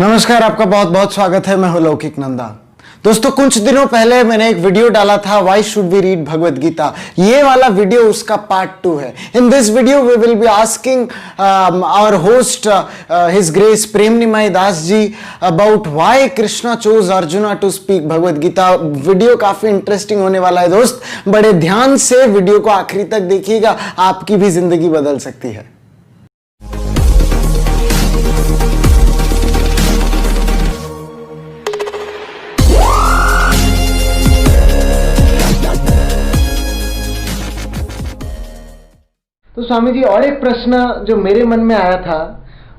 नमस्कार, आपका बहुत बहुत स्वागत है। मैं हूं लौकिक नंदा। दोस्तों, कुछ दिनों पहले मैंने एक वीडियो डाला था, why should we read Bhagavad Gita. ये वाला वीडियो उसका पार्ट 2 है। In this video we will be asking our host his grace Prem Nimai Das ji about why Krishna chose Arjuna to speak Bhagavad Gita. Video काफी इंटरेस्टिंग होने वाला है दोस्त, बड़े ध्यान से वीडियो को आखिरी तक देखिएगा, आपकी भी जिंदगी बदल सकती है। तो स्वामी जी, और एक प्रश्न जो मेरे मन में आया था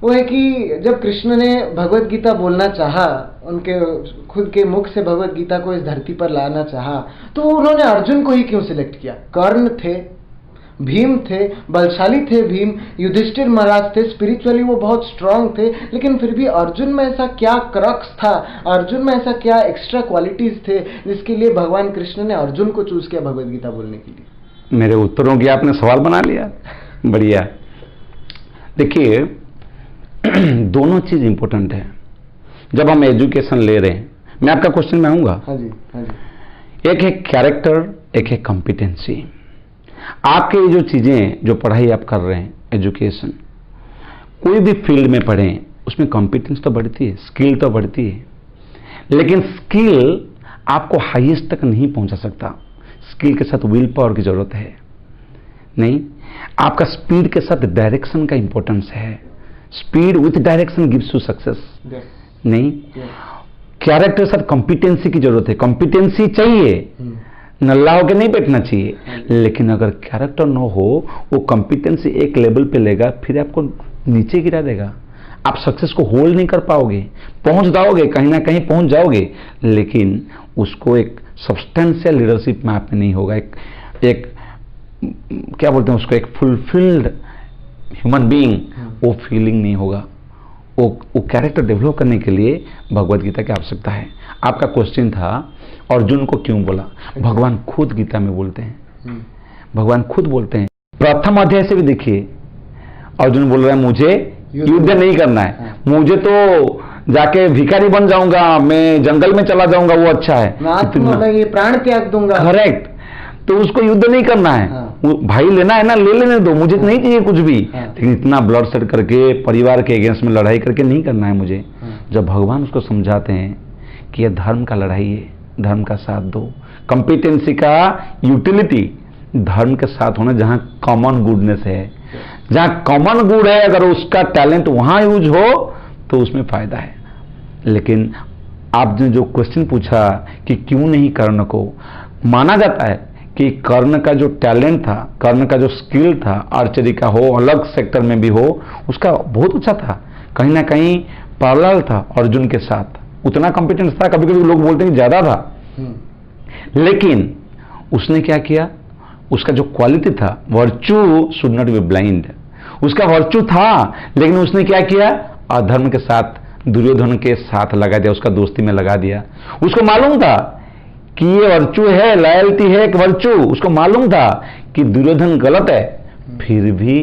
वो है कि जब कृष्ण ने भगवत गीता बोलना चाहा, उनके खुद के मुख से भगवत गीता को इस धरती पर लाना चाहा, तो उन्होंने अर्जुन को ही क्यों सिलेक्ट किया? कर्ण थे, भीम थे, बलशाली थे भीम, युधिष्ठिर महाराज थे, स्पिरिचुअली वो बहुत स्ट्रांग थे, लेकिन फिर भी अर्जुन में ऐसा क्या क्रक्स था, अर्जुन में ऐसा क्या एक्स्ट्रा क्वालिटीज थे जिसके लिए भगवान कृष्ण ने अर्जुन को चूज किया भगवत गीता बोलने के लिए? मेरे उत्तरों की आपने सवाल बना लिया। बढ़िया। देखिए, दोनों चीज इंपॉर्टेंट है जब हम एजुकेशन ले रहे हैं। मैं आपका क्वेश्चन में आऊंगा। हाँ जी, हाँ जी। एक है कैरेक्टर, एक है कॉम्पिटेंसी। आपके जो चीजें, जो पढ़ाई आप कर रहे हैं, एजुकेशन, कोई भी फील्ड में पढ़ें, उसमें कॉम्पिटेंस तो बढ़ती है, स्किल तो बढ़ती है, लेकिन स्किल आपको हाईएस्ट तक नहीं पहुंचा सकता। स्किल के साथ विल पावर की जरूरत है। नहीं, आपका स्पीड के साथ डायरेक्शन का इंपॉर्टेंस है। Speed with direction gives you success. नहीं, कैरेक्टर के साथ कॉम्पिटेंसी की जरूरत है। कॉम्पिटेंसी चाहिए, नल्ला होकर नहीं बैठना चाहिए, लेकिन अगर कैरेक्टर न हो, वो कॉम्पिटेंसी एक लेवल पे लेगा, फिर आपको नीचे गिरा देगा। आप सक्सेस को होल्ड नहीं कर पाओगे। पहुंच जाओगे, कहीं ना कहीं पहुंच जाओगे, लेकिन उसको एक सब्सटेंशियल लीडरशिप में आप में नहीं होगा। एक क्या बोलते हैं उसको, एक फुलफिल्ड ह्यूमन बीइंग, वो फीलिंग नहीं होगा। वो कैरेक्टर डेवलप करने के लिए भगवद गीता की आवश्यकता है। आपका क्वेश्चन था अर्जुन को क्यों बोला? भगवान खुद गीता में बोलते हैं। भगवान खुद बोलते हैं। प्रथम अध्याय से भी देखिए, अर्जुन बोल रहा है मुझे युद्ध नहीं करना है, मुझे तो जाके भिखारी बन जाऊंगा, मैं जंगल में चला जाऊंगा, वो अच्छा है, ये प्राण त्याग दूंगा। करेक्ट। तो उसको युद्ध नहीं करना है। हाँ। भाई लेना है ना, ले लेने दो, मुझे नहीं चाहिए कुछ भी। हाँ। लेकिन इतना ब्लड सेट करके, परिवार के अगेंस्ट में लड़ाई करके नहीं करना है मुझे। हाँ। जब भगवान उसको समझाते हैं कि यह धर्म का लड़ाई है, धर्म का साथ दो, कॉम्पिटेंसी का यूटिलिटी धर्म के साथ होना, जहां कॉमन गुडनेस है, जहां कॉमन गुड है, अगर उसका टैलेंट वहां यूज हो तो उसमें फायदा है। लेकिन आपने जो क्वेश्चन पूछा कि क्यों नहीं कर्ण को, माना जाता है कि कर्ण का जो टैलेंट था, कर्ण का जो स्किल था, आर्चरी का हो, अलग सेक्टर में भी हो, उसका बहुत अच्छा था, कहीं ना कहीं पैरेलल था अर्जुन के साथ, उतना कॉम्पिटेंस था। कभी कभी लोग बोलते हैं ज्यादा था, लेकिन उसने क्या किया, उसका जो क्वालिटी था, virtue should not be blind, उसका वर्च्यू था, लेकिन उसने क्या किया, अधर्म के साथ, दुर्योधन के साथ लगा दिया, उसका दोस्ती में लगा दिया। उसको मालूम था कि ये वर्च्यू है, लॉयल्टी है एक वर्च्यू, उसको मालूम था कि दुर्योधन गलत है, फिर भी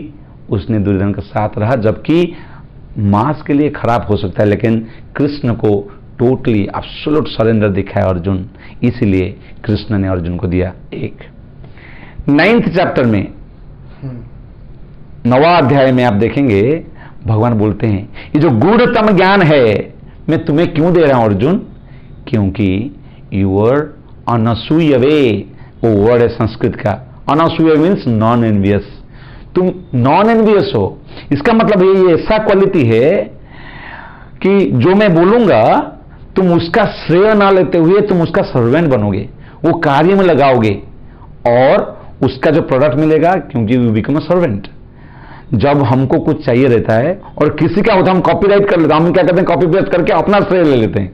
उसने दुर्योधन के साथ रहा, जबकि मास के लिए खराब हो सकता है, लेकिन कृष्ण को टोटली एब्सोल्यूट सरेंडर दिखाया अर्जुन, इसलिए कृष्ण ने अर्जुन को दिया। एक 9th चैप्टर में, 9वां अध्याय में आप देखेंगे भगवान बोलते हैं, ये जो गूढ़तम ज्ञान है मैं तुम्हें क्यों दे रहा हूं अर्जुन, क्योंकि यूर अनसूयवे, वो वर्ड है संस्कृत का, अनसूय मीन्स नॉन एनवियस, तुम नॉन एनवियस हो। इसका मतलब ये ऐसा क्वालिटी है कि जो मैं बोलूंगा तुम उसका श्रेय ना लेते हुए तुम उसका सर्वेंट बनोगे, वो कार्य में लगाओगे और उसका जो प्रोडक्ट मिलेगा, क्योंकि यू बिकम अ सर्वेंट। जब हमको कुछ चाहिए रहता है और किसी का होता है, हम कॉपीराइट कर लेते हैं, हम क्या करते हैं, कॉपी पेस्ट करके अपना श्रेय ले लेते हैं,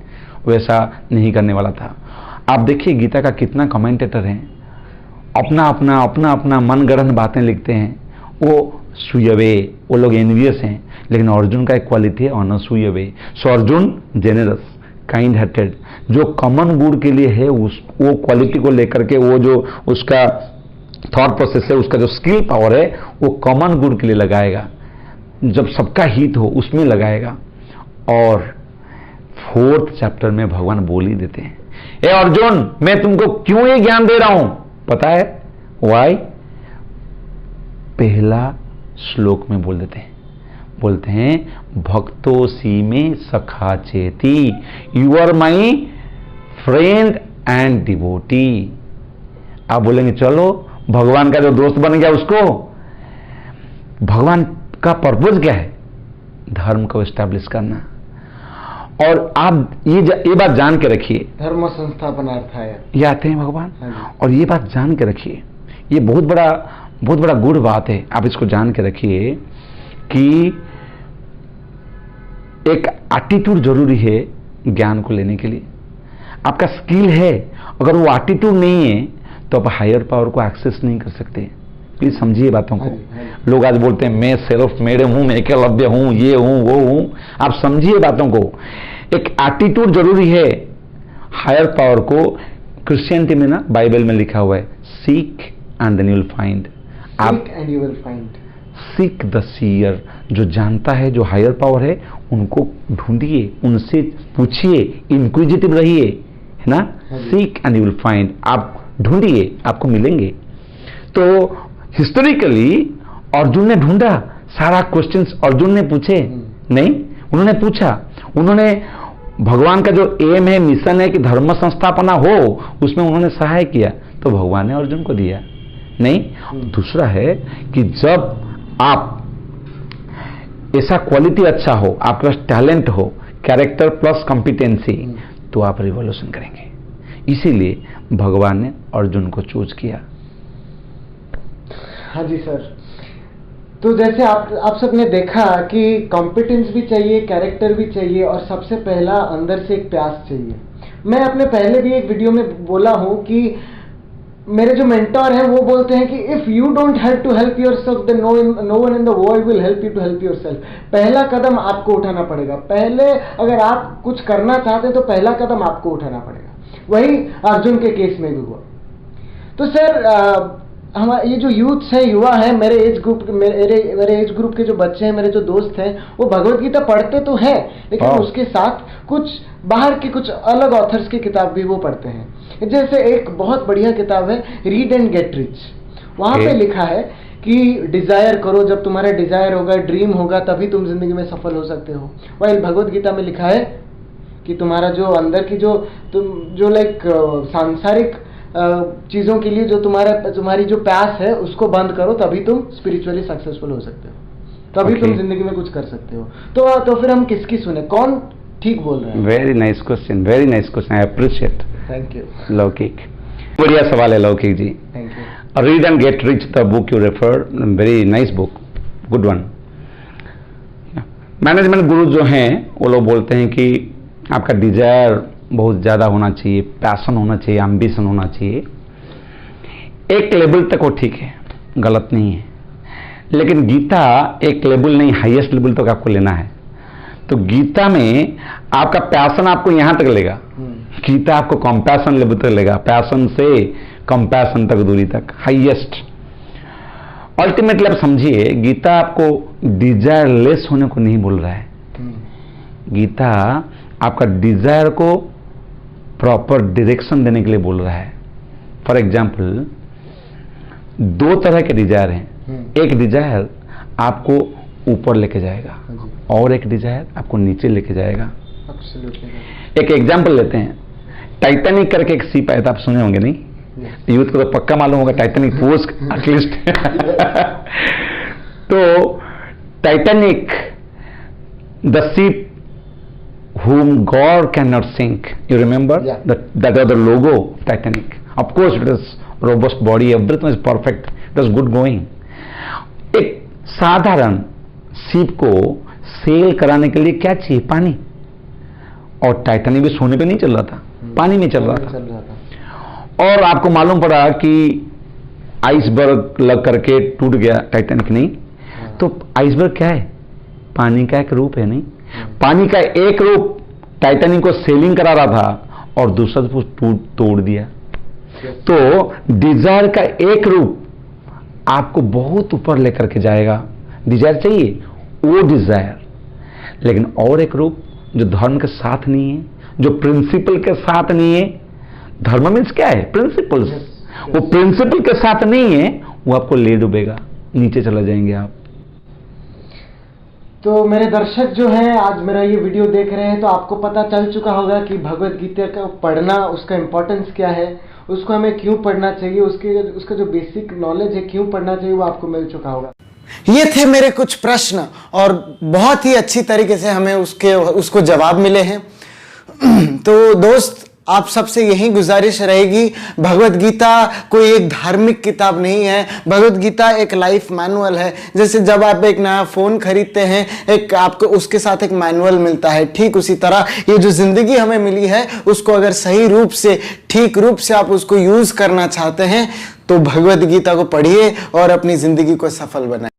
वैसा नहीं करने वाला था। आप देखिए गीता का कितना कमेंटेटर है, अपना अपना अपना अपना मनगढ़ंत बातें लिखते हैं, वो सुयवे, वो लोग एनवियस हैं, लेकिन अर्जुन का एक क्वालिटी है अनसूयवे। सो अर्जुन जेनरस, काइंड हार्टेड, जो कॉमन गुड के लिए है, वो क्वालिटी को लेकर के, वो जो उसका थॉट प्रोसेस है, उसका जो स्किल पावर है, वो कॉमन गुड के लिए लगाएगा, जब सबका हित हो उसमें लगाएगा। और 4th चैप्टर में भगवान बोल ही देते हैं, ए अर्जुन मैं तुमको क्यों ये ज्ञान दे रहा हूं पता है? वाई? पहला श्लोक में बोल देते हैं, बोलते हैं भक्तोसी में सखा चेती, you are my friend and devotee. आप बोलेंगे चलो भगवान का जो दोस्त बन गया उसको, भगवान का पर्पज क्या है? धर्म को एस्टैब्लिश करना। और आप ये बात जान के रखिए, धर्म संस्थापनार्थाय ये आते हैं भगवान। और ये बात जान के रखिए, ये बहुत बड़ा गुड बात है, आप इसको जान के रखिए कि एक एटीट्यूड जरूरी है ज्ञान को लेने के लिए। आपका स्किल है, अगर वो एटीट्यूड नहीं है तो आप हायर पावर को एक्सेस नहीं कर सकते। प्लीज समझिए बातों को। लोग आज बोलते हैं मैं सेल्फ मेड हूं, मैं एकलव्य हूं, ये हूं वो हूं। आप समझिए बातों को, एक एटीट्यूड जरूरी है हायर पावर को। क्रिश्चियनिटी में ना बाइबल में लिखा हुआ है seek and then you will find. आप and you will find, seek the seer, जो जानता है, जो हायर पावर है उनको ढूंढिए, उनसे पूछिए, इंक्विजिटिव रहिए, है ना। Seek and you will find, आप ढूंढिए आपको मिलेंगे। तो हिस्टोरिकली अर्जुन ने ढूंढा, सारा क्वेश्चंस अर्जुन ने पूछे नहीं, उन्होंने पूछा, उन्होंने भगवान का जो एम है, मिशन है कि धर्म संस्थापना हो, उसमें उन्होंने सहाय किया, तो भगवान ने अर्जुन को दिया नहीं। दूसरा है कि जब आप ऐसा क्वालिटी अच्छा हो, आपके पास टैलेंट हो, कैरेक्टर प्लस कॉम्पिटेंसी, तो आप रिवॉल्यूशन करेंगे। इसीलिए भगवान ने अर्जुन को चूज किया। हाँ जी सर। तो जैसे आप सबने देखा कि कॉम्पिटेंस भी चाहिए, कैरेक्टर भी चाहिए, और सबसे पहला अंदर से एक प्यास चाहिए। मैं अपने पहले भी एक वीडियो में बोला हूं कि मेरे जो मेंटोर हैं वो बोलते हैं कि if you don't help to help yourself then no one in the world will help you to help yourself. पहला कदम आपको उठाना पड़ेगा। पहले अगर आप कुछ करना चाहते हैं तो पहला कदम आपको उठाना पड़ेगा। वही अर्जुन के केस में भी हुआ। तो सर हमारे ये जो यूथ्स हैं, युवा हैं, मेरे एज ग्रुप के जो बच्चे हैं, मेरे जो दोस्त हैं, वो भगवत गीता पढ़ते तो हैं, लेकिन उसके साथ कुछ बाहर की कुछ अलग ऑथर्स की किताब भी वो पढ़ते हैं। जैसे एक बहुत बढ़िया किताब है रीड एंड गेट रिच। वहां पे लिखा है कि डिजायर करो, जब तुम्हारा डिजायर होगा, ड्रीम होगा, तभी तुम जिंदगी में सफल हो सकते हो। वही भगवत गीता में लिखा है कि तुम्हारा जो अंदर की जो लाइक सांसारिक चीजों के लिए जो तुम्हारी जो प्यास है उसको बंद करो, तभी तुम स्पिरिचुअली सक्सेसफुल हो सकते हो, तभी तुम जिंदगी में कुछ कर सकते हो। तो फिर हम किसकी सुने, कौन ठीक बोल रहे हैं? Very nice question, very nice question, I appreciate. Thank you Laukik, बढ़िया सवाल है Laukik ji. Thank you. Read and get rich, the book you refer, very nice book, good one. Management guru जो हैं वो लोग बोलते हैं कि आपका डिजायर बहुत ज़्यादा होना चाहिए, पैशन होना चाहिए, एम्बिशन होना चाहिए। एक लेवल तक वो ठीक है, गलत नहीं है, लेकिन गीता एक लेवल नहीं, हाईएस्ट लेवल तक आपको लेना है। तो गीता में आपका पैशन आपको यहां तक लेगा, गीता आपको कंपैशन लेवल तक लेगा, पैशन से कंपैशन तक, दूरी तक, हाईएस्ट। अल्टीमेटली आप समझिए, गीता आपको डिजायर लेस होने को नहीं बोल रहा है। गीता आपका डिजायर को प्रॉपर डायरेक्शन देने के लिए बोल रहा है। फॉर एग्जाम्पल, दो तरह के डिजायर हैं। एक डिजायर आपको ऊपर लेके जाएगा और एक डिजायर आपको नीचे लेके जाएगा। एक एग्जाम्पल लेते हैं, टाइटैनिक करके एक शिप आया था, आप सुने होंगे नहीं? यूथ को तो पक्का मालूम होगा, टाइटैनिक पोस्ट एटलीस्ट। तो Titanic, the ship whom God cannot sink. You remember? Yeah. That was the logo of Titanic. Of course, it was robust body, everything was perfect. It was good going. एक साधारण ship को cell कराने के लिए क्या चाहिए? पानी। और टाइटैनिक भी सोने पे नहीं चल रहा था, पानी में चल रहा था। और आपको मालूम पड़ा कि आइसबर्ग लग करके टूट गया टाइटैनिक, नहीं? तो आइसबर्ग क्या है? पानी का एक रूप है, नहीं? पानी का एक रूप टाइटैनिक को सेलिंग करा रहा था और दूसरा तोड़ दिया। तो डिजायर का एक रूप आपको बहुत ऊपर लेकर के जाएगा। डिजायर चाहिए वो डिजायर, लेकिन और एक रूप जो धर्म के साथ नहीं है, जो प्रिंसिपल के साथ नहीं है। धर्म मीन्स क्या है? प्रिंसिपल्स। वो प्रिंसिपल के साथ नहीं है, वो आपको ले डूबेगा, नीचे चला जाएंगे आप। तो मेरे दर्शक जो हैं, आज मेरा ये वीडियो देख रहे हैं, तो आपको पता चल चुका होगा कि भगवत गीता का पढ़ना, उसका इम्पोर्टेंस क्या है, उसको हमें क्यों पढ़ना चाहिए, उसका जो बेसिक नॉलेज है क्यों पढ़ना चाहिए, वो आपको मिल चुका होगा। ये थे मेरे कुछ प्रश्न और बहुत ही अच्छी तरीके से हमें उसको जवाब मिले हैं। तो दोस्त, आप सबसे यही गुजारिश रहेगी, भगवत गीता कोई एक धार्मिक किताब नहीं है। भगवत गीता एक लाइफ मैनुअल है। जैसे जब आप एक नया फोन खरीदते हैं, एक आपको उसके साथ एक मैनुअल मिलता है, ठीक उसी तरह ये जो जिंदगी हमें मिली है, उसको अगर सही रूप से, ठीक रूप से आप उसको यूज करना चाहते हैं, तो भगवत गीता को पढ़िए और अपनी जिंदगी को सफल बनाइए।